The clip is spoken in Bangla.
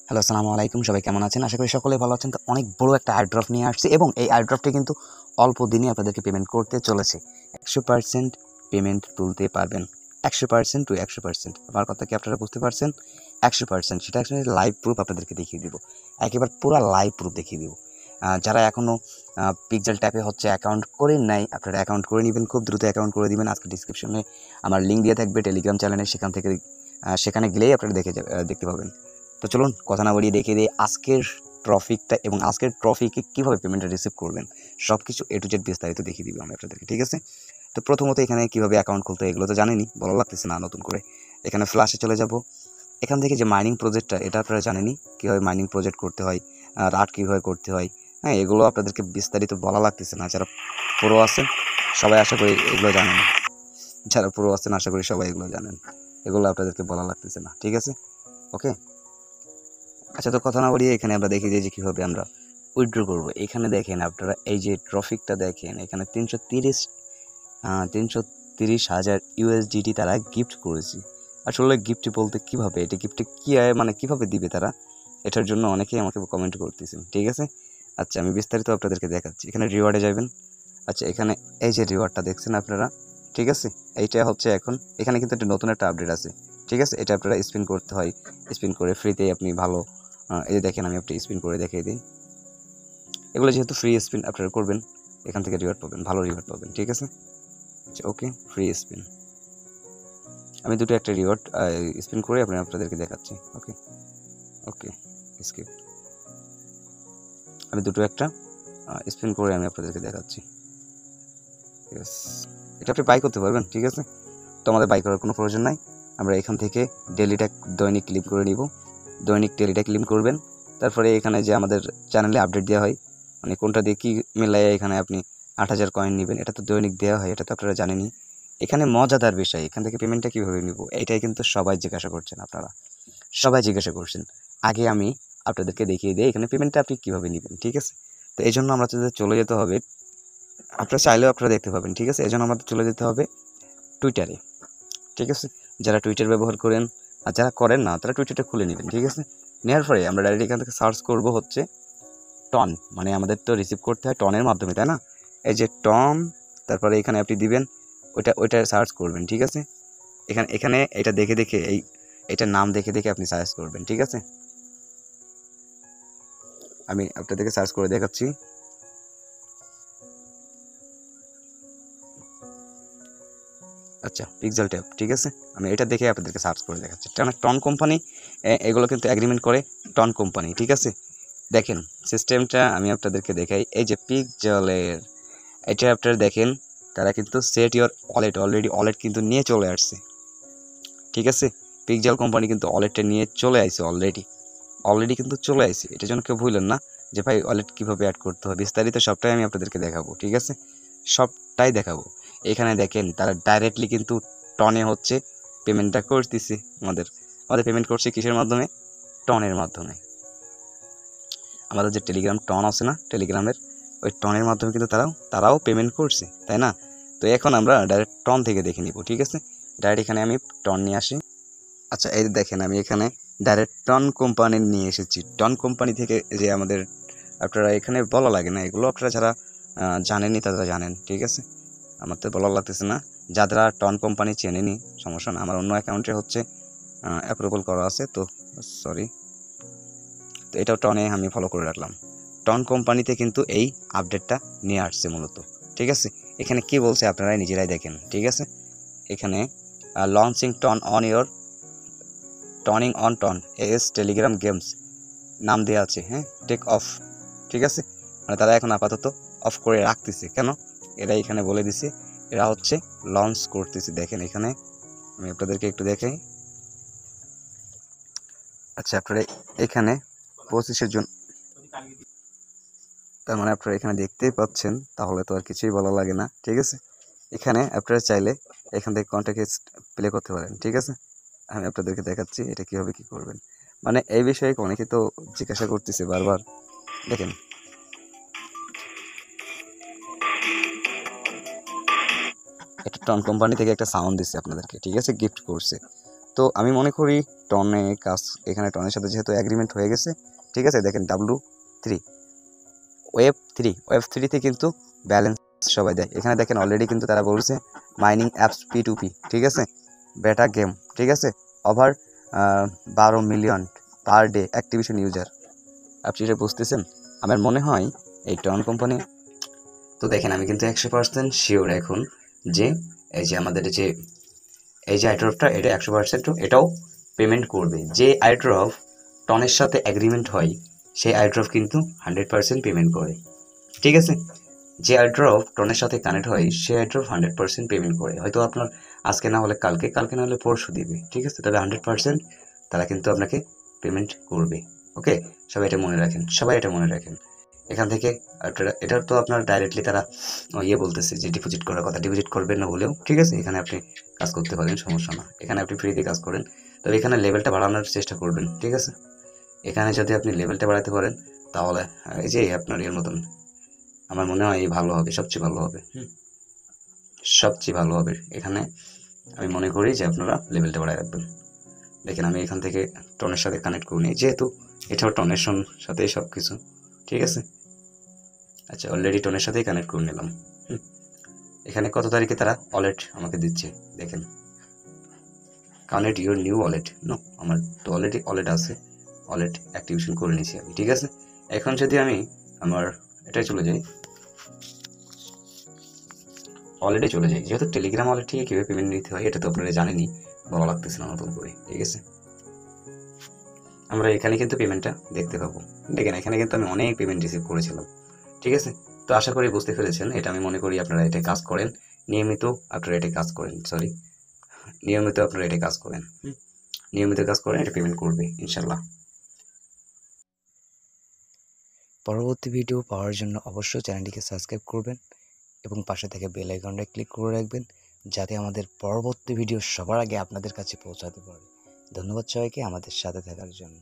হ্যালো, আসসালামু আলাইকুম। সবাই কেমন আছেন? আশা করি সকলেই ভালো আছেন। তো অনেক বড় একটা এয়ারড্রপ নিয়ে আসছি এবং এই এয়ারড্রপটি কিন্তু অল্প দিনেই আপনাদেরকে পেমেন্ট করতে চলেছে। ১০০% পেমেন্ট তুলতে পারবেন। ১০০% টু ১০০%। আমার কথা কি আপনারা বুঝতে পারছেন? ১০০% সেটা আসলে লাইভ প্রুফ আপনাদেরকে দেখিয়ে দিব। একেবারে পুরা লাইভ প্রুফ দেখিয়ে দিব। যারা এখনও পিক্সেল ট্যাপে হচ্ছে অ্যাকাউন্ট করেন নাই, আপনারা অ্যাকাউন্ট করে নিবেন। খুব দ্রুত অ্যাকাউন্ট করে দিবেন। আজকে ডিসক্রিপশনে আমার লিঙ্ক দেওয়া থাকবে টেলিগ্রাম চ্যানেলে। সেখানে গেলেই আপনারা দেখতে পাবেন। তো চলুন কথা না বাড়িয়ে দেখিয়ে দিই আজকের ট্রফিকটা এবং আজকের ট্রফিকে কীভাবে পেমেন্টটা রিসিভ করবেন। সব কিছু এ টু জেড বিস্তারিত দেখিয়ে দিব আমি আপনাদেরকে, ঠিক আছে? তো প্রথমত এখানে কীভাবে অ্যাকাউন্ট খুলতে হয় এগুলো তো জানেনই, ভালো লাগতেছে না নতুন করে। এখানে ফ্ল্যাশে চলে যাব। এখান থেকে যে মাইনিং প্রজেক্টটা এটা আপনারা জানেনই, কীভাবে মাইনিং প্রজেক্ট করতে হয়, রাট কীভাবে করতে হয়। হ্যাঁ, এগুলো আপনাদেরকে বিস্তারিত বলা লাগতেছে না। যারা প্রো আছেন সবাই আশা করি এগুলো জানেন। যারা প্রো আছেন আশা করি সবাই এগুলো জানেন। এগুলো আপনাদেরকে বলা লাগতেছে না, ঠিক আছে? ওকে। আচ্ছা, তো কথা না বাড়িয়ে এখানে আমরা দেখিয়ে দিই যে কীভাবে আমরা উইথড্র করবো। এখানে দেখেন আপনারা এই যে ট্রফিকটা দেখেন, এখানে ৩৩০,০০০ ইউএসডিটি তারা গিফট করেছে। আসলে গিফট বলতে কীভাবে, এটা গিফটে কী হয়, মানে কীভাবে দিবে তারা, এটার জন্য অনেকেই আমাকে কমেন্ট করতেছেন, ঠিক আছে? আচ্ছা, আমি বিস্তারিত আপনাদেরকে দেখাচ্ছি। এখানে রিওয়ার্ডে যাবেন। আচ্ছা, এখানে এই যে রিওয়ার্ডটা দেখছেন আপনারা, ঠিক আছে? এইটা হচ্ছে এখন এখানে কিন্তু একটা নতুন একটা আপডেট আছে, ঠিক আছে? এটা আপনারা স্পিন করতে হয়। স্পিন করে ফ্রিতেই আপনি ভালো এই যে দেখেন আমি আপনি স্পিন করে দেখিয়ে দিই। এগুলো যেহেতু ফ্রি স্পিন আপনারা করবেন, এখান থেকে রিওয়ার্ড পাবেন, ভালো রিওয়ার্ড পাবেন, ঠিক আছে? আচ্ছা, ওকে। ফ্রি স্পিন আমি দুটো একটা রিওয়ার্ড স্পিন করে আপনাদেরকে দেখাচ্ছি। ওকে ওকে স্কিপ। আমি দুটো একটা স্পিন করে আমি আপনাদেরকে দেখাচ্ছি। ইয়েস, এটা আপনি বাই করতে পারবেন, ঠিক আছে? তো আমাদের বাই করার কোনো প্রয়োজন নাই। আমরা এখান থেকে দৈনিক ক্লিক করে নিব। দৈনিক ডেলিটা ক্লিক করবেন। তারপরে এখানে যে আমাদের চ্যানেলে আপডেট দেওয়া হয়, মানে কোনটা দিয়ে কী মেলায় এখানে আপনি ৮,০০০ কয়েন নেবেন, এটা তো দৈনিক দেওয়া হয়, এটা তো আপনারা জানেনই। এখানে মজাদার বিষয়, এখান থেকে পেমেন্টটা কীভাবে নিব এটাই কিন্তু সবাই জিজ্ঞাসা করছেন আপনারা, সবাই জিজ্ঞাসা করছেন। আগে আমি আপনাদেরকে দেখিয়ে দিই এখানে পেমেন্টটা আপনি কীভাবে নেবেন, ঠিক আছে? তো এই জন্য আমরা চলে যেতে হবে, আপনারা চাইলেও আপনারা দেখতে পাবেন, ঠিক আছে? এই জন্য আমাদের চলে যেতে হবে টুইটারে, ঠিক আছে? যারা টুইটার ব্যবহার করেন আর যারা করেন না তারা টুইটারটা খুলে নেবেন, ঠিক আছে? নেওয়ার পরে আমরা ডাইরেক্ট এখান থেকে সার্চ করব হচ্ছে টন, মানে আমাদের তো রিসিভ করতে হয় টনের মাধ্যমে, তাই না? এই যে টন, তারপরে এখানে আপনি দিবেন ওইটা সার্চ করবেন, ঠিক আছে? এখানে এটা দেখে এটার নাম দেখে আপনি সার্চ করবেন, ঠিক আছে? আমি আপনাদেরকে সার্চ করে দেখাচ্ছি। আচ্ছা, পিক্সেল ট্যাপ, ঠিক আছে? আমি এটা দেখে আপনাদেরকে সার্চ করে দেখাচ্ছি। টন কোম্পানি এগুলো কিন্তু এগ্রিমেন্ট করে টন কোম্পানি, ঠিক আছে? দেখেন সিস্টেমটা আমি আপনাদেরকে দেখাই। এই যে পিক্সেলের এটা আপনারা দেখেন, তারা কিন্তু set your wallet, already wallet কিন্তু নিয়ে চলে আসছে, ঠিক আছে? পিক্সেল কোম্পানি কিন্তু ওয়ালেটটা নিয়ে চলে আসছে অলরেডি কিন্তু চলে আসছে। এটার জন্য কেউ ভুলেন না যে ভাই ওয়ালেট কীভাবে অ্যাড করতে হয়, বিস্তারিত সবটাই আমি আপনাদেরকে দেখাবো, ঠিক আছে? সবটাই দেখাবো। এখানে দেখেন তারা ডাইরেক্টলি কিন্তু টনে হচ্ছে পেমেন্টটা করতেছে। আমাদের পেমেন্ট করছে কিসের মাধ্যমে? টনের মাধ্যমে। আমাদের যে টেলিগ্রাম টন আছে না, টেলিগ্রামের ওই টনের মাধ্যমে কিন্তু তারাও পেমেন্ট করছে, তাই না? তো এখন আমরা ডাইরেক্ট টন থেকে দেখে নিব, ঠিক আছে? ডাইরেক্ট এখানে আমি টন নিয়ে আসি। আচ্ছা, এই দেখেন আমি এখানে ডাইরেক্ট টন কোম্পানি নিয়ে এসেছি। টন কোম্পানি থেকে যে আমাদের আপনারা এখানে বলা লাগে না, এগুলো আপনারা যারা জানেনই তারা জানেন, ঠিক আছে? আমার তো বলা লাগতেছে না। যারা টন কোম্পানি চেনেনি সমস্যা না, আমার অন্য অ্যাকাউন্টে হচ্ছে অ্যাপ্রুভাল করা আছে, তো সরি। তো এটাও টনে আমি ফলো করে রাখলাম। টন কোম্পানিতে কিন্তু এই আপডেটটা নিয়ে আসছে মূলত, ঠিক আছে? এখানে কি বলছে আপনারাই নিজেরাই দেখেন, ঠিক আছে? এখানে launching TON on your toning on TON as Telegram games নাম দেওয়া আছে, হ্যাঁ? টেক অফ, ঠিক আছে? মানে তারা এখন আপাতত অফ করে রাখতেছে। কেন? এরা এখানে বলে দিছে এরা হচ্ছে লঞ্চ করতেছে। দেখেন এখানে আমি আপনাদেরকে একটু দেখাই। আচ্ছা, আপনারা এখানে 25-এর জন্য, তার মানে আপনারা এখানে দেখতেই পাচ্ছেন, তাহলে তো আর কিছুই বলা লাগে না, ঠিক আছে? এখানে আপনারা চাইলে এখান থেকে কন্ট্যাক্ট প্লে করতে পারেন, ঠিক আছে? আমি আপনাদেরকে দেখাচ্ছি এটা কীভাবে কী করবেন। মানে এই বিষয়ে অনেকে তো জিজ্ঞাসা করতেছে বারবার। দেখেন এটা টন কোম্পানি থেকে একটা সাউন্ড দিচ্ছে আপনাদেরকে, ঠিক আছে? গিফট করছে। তো আমি মনে করি টনে কাজ, এখানে টনের সাথে যেহেতু অ্যাগ্রিমেন্ট হয়ে গেছে, ঠিক আছে। দেখেন W3 ওয়েব 3তে কিন্তু ব্যালেন্স সবাই দেয়। এখানে দেখেন অলরেডি কিন্তু তারা বলছে মাইনিং অ্যাপস P2P, ঠিক আছে, বেটা গেম, ঠিক আছে, over 12 million per day activation user. আপনি এটা বুঝতেছেন? আমার মনে হয় এই টন কোম্পানি, তো দেখেন আমি কিন্তু 100% শিওর এখন যে এই যে আমাদের এই যে আইড্রপটা, এটা 100% এটাও পেমেন্ট করবে। যে আইড্রপ টনের সাথে অ্যাগ্রিমেন্ট হয় সেই আইড্রপ কিন্তু 100% পেমেন্ট করে, ঠিক আছে। যে আইড্রপ টনের সাথে কানেক্ট হয় সেই আইড্রপ 100% পেমেন্ট করে। হয়তো আপনার আজকে না হলে কালকে, কালকে না হলে পরশু দিবে, ঠিক আছে। তাহলে 100% তারা কিন্তু আপনাকে পেমেন্ট করবে। ওকে, সবাই এটা মনে রাখেন, সবাই এটা মনে রাখেন। এখান থেকে এটা তো আপনার ডাইরেক্টলি তারা বলতেছে যে ডিপোজিট করার কথা, ডিপোজিট করবেন না বলেও, ঠিক আছে, এখানে আপনি কাজ করতে পারেন, সমস্যা না। এখানে আপনি ফ্রিতে কাজ করেন, তবে এখানে লেভেলটা বাড়ানোর চেষ্টা করবেন, ঠিক আছে। এখানে যদি আপনি লেভেলটা বাড়াতে পারেন তাহলে এই যে আপনার এর মতন আমার মনে হয় ভালো হবে, সবচেয়ে ভালো হবে, সবচেয়ে ভালো হবে। এখানে আমি মনে করি যে আপনারা লেভেলটা বাড়ায় রাখবেন। দেখেন আমি এখান থেকে টনের সাথে কানেক্ট করে নিই, যেহেতু এটাও টনের সাথেই সব কিছু, ঠিক আছে। আচ্ছা, অলরেডি টনের সাথেই কানেক্ট করে নিলাম। এখানে কত তারিখে তারা ওয়ালেট আমাকে দিচ্ছে দেখেন, connect your new wallet. No, আমার তো অলরেডি ওয়ালেট আছে, ওয়ালেট অ্যাক্টিভেশন করে নিয়েছি আমি, ঠিক আছে। এখন যদি আমি আমার এটাই চলে যাই, ওয়ালেটে চলে যাই, যেহেতু টেলিগ্রাম ওয়ালেট থেকে কীভাবে পেমেন্ট নিতে হয় এটা তো আপনারা জানেনই, বলা লাগতেছে না নতুন করে, ঠিক আছে। আমরা এখানে কিন্তু পেমেন্টটা দেখতে পাবো। দেখেন এখানে কিন্তু আমি অনেক পেমেন্ট রিসিভ করেছিলাম, ঠিক আছে। তো আশা করি বুঝতে পেরেছেন। এটা আমি মনে করি আপনারা এটা কাজ করেন, নিয়মিত আপনারা এটা কাজ করেন, নিয়মিত আপনারা এটা কাজ করেন, নিয়মিত কাজ করেন, এটা পেমেন্ট করবে ইনশাল্লাহ। পরবর্তী ভিডিও পাওয়ার জন্য অবশ্যই চ্যানেলটিকে সাবস্ক্রাইব করবেন এবং পাশে থেকে বেল আইকনটা ক্লিক করে রাখবেন, যাতে আমাদের পরবর্তী ভিডিও সবার আগে আপনাদের কাছে পৌঁছাতে পারে। ধন্যবাদ সবাইকে আমাদের সাথে থাকার জন্য।